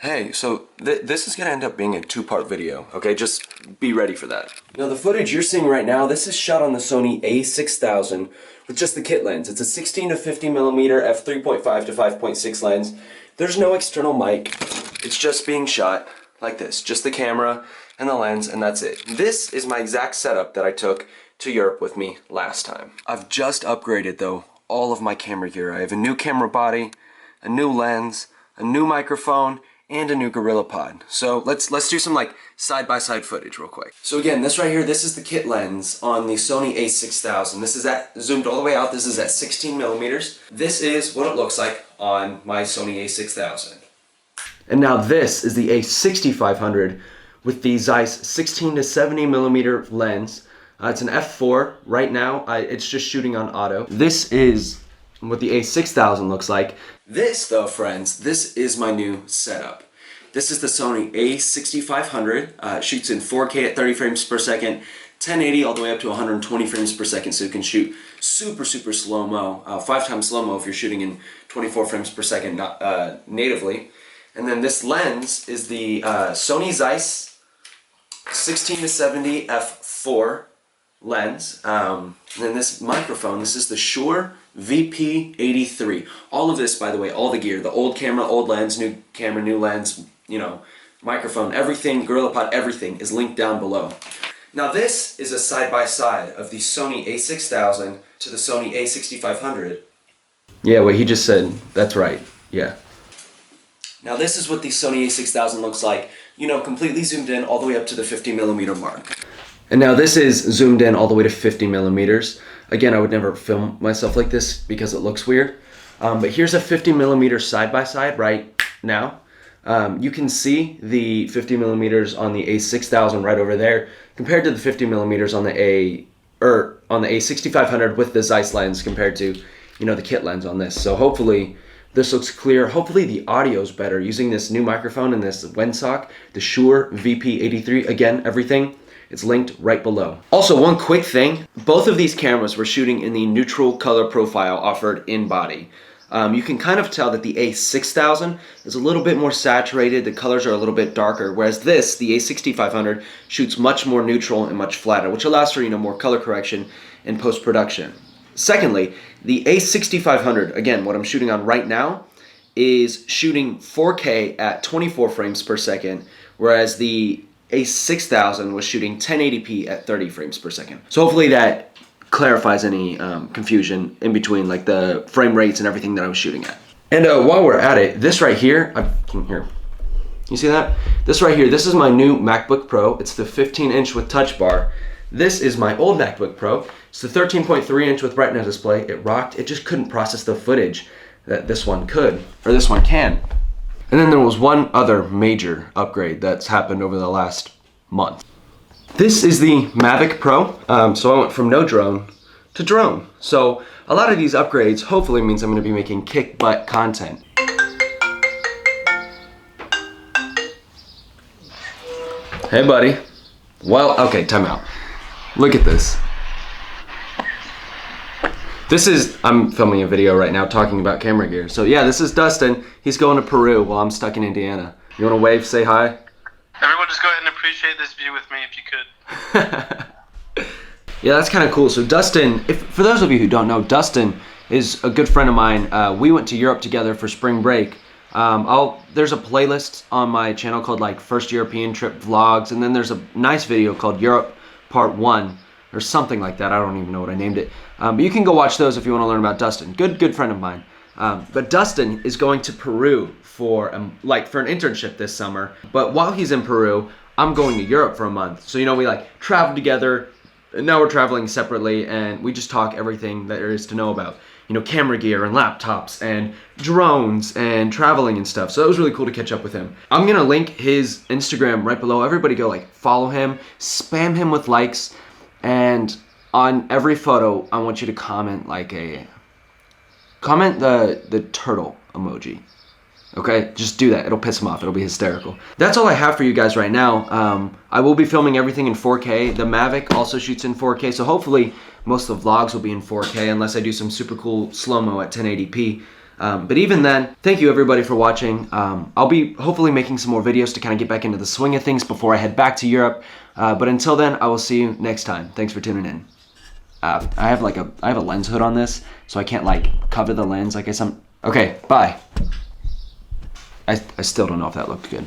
Hey, so this is gonna end up being a two-part video, okay? Just be ready for that. Now the footage you're seeing right now, this is shot on the Sony A6000 with just the kit lens. It's a 16 to 50 millimeter f3.5 to 5.6 lens. There's no external mic. It's just being shot like this, just the camera and the lens, and that's it. This is my exact setup that I took to Europe with me last time. I've just upgraded though all of my camera gear. I have a new camera body, a new lens, a new microphone, and a new GorillaPod. So let's do some like side-by-side footage real quick. So again, this right here, this is the kit lens on the Sony A6000. This is zoomed all the way out. This is at 16 millimeters. This is what it looks like on my Sony A6000. And now this is the A6500 with the Zeiss 16 to 70 millimeter lens. It's an f4 right now. It's just shooting on auto. This is what the A6000 looks like. This though, friends, this is my new setup. This is the Sony A6500. Shoots in 4K at 30 frames per second, 1080 all the way up to 120 frames per second, so you can shoot super slow-mo, 5 times slow-mo if you're shooting in 24 frames per second natively. And then this lens is the Sony Zeiss 16 to 70 f4 lens. And then this microphone, this is the Shure VP83. All of this, by the way, all the gear, the old camera, old lens, new camera, new lens, you know, microphone, everything, GorillaPod, everything is linked down below. Now this is a side-by-side of the Sony A6000 to the Sony A6500. Yeah, what he just said, that's right, yeah. Now this is what the Sony A6000 looks like, you know, completely zoomed in all the way up to the 50 millimeter mark. And now this is zoomed in all the way to 50 millimeters. Again, I would never film myself like this because it looks weird. But here's a 50 millimeter side-by-side right now. You can see the 50 millimeters on the A6000 right over there compared to the 50 millimeters on the A6500 with the Zeiss lens compared to, you know, the kit lens on this. So hopefully this looks clear. Hopefully the audio is better using this new microphone and this Windsock, the Shure VP83. Again, everything, it's linked right below. Also, one quick thing, both of these cameras were shooting in the neutral color profile offered in body. You can kind of tell that the A6000 is a little bit more saturated, the colors are a little bit darker, whereas this, the A6500, shoots much more neutral and much flatter, which allows for, you know, more color correction in post-production. Secondly, the A6500, again, what I'm shooting on right now, is shooting 4K at 24 frames per second, whereas the A6000 was shooting 1080p at 30 frames per second. So hopefully that clarifies any confusion in between like the frame rates and everything that I was shooting at. And while we're at it, this right here, you see that? This right here, this is my new MacBook Pro. It's the 15-inch with touch bar. This is my old MacBook Pro. It's the 13.3-inch with Retina display. It rocked. It just couldn't process the footage that this one could, or this one can. And then there was one other major upgrade that's happened over the last month. This is the Matic Pro. So I went from no drone to drone. So a lot of these upgrades hopefully means I'm going to be making kick butt content. Hey buddy. Well, okay, time out. Look at this. I'm filming a video right now talking about camera gear. So yeah, this is Dustin. He's going to Peru while I'm stuck in Indiana. You want to wave, say hi? Everyone just go ahead and appreciate this view with me if you could. Yeah, that's kind of cool. So Dustin, for those of you who don't know, Dustin is a good friend of mine. We went to Europe together for spring break. There's a playlist on my channel called like First European Trip Vlogs, and then there's a nice video called Europe Part 1 or something like that. I don't even know what I named it. But you can go watch those if you want to learn about Dustin. Good friend of mine. But Dustin is going to Peru for an internship this summer. But while he's in Peru, I'm going to Europe for a month. So, you know, we like traveled together, and now we're traveling separately, and we just talk everything that there is to know about, you know, camera gear and laptops and drones and traveling and stuff. So it was really cool to catch up with him. I'm gonna link his Instagram right below. Everybody go like follow him, spam him with likes, and on every photo, I want you to comment the turtle emoji. Okay, just do that. It'll piss him off. It'll be hysterical. That's all I have for you guys right now. I will be filming everything in 4K. The Mavic also shoots in 4K, so hopefully most of the vlogs will be in 4K unless I do some super cool slow-mo at 1080p. But even then, thank you everybody for watching. I'll be hopefully making some more videos to kind of get back into the swing of things before I head back to Europe. But until then, I will see you next time. Thanks for tuning in. I have a lens hood on this, so I can't like cover the lens like okay, bye. I still don't know if that looked good.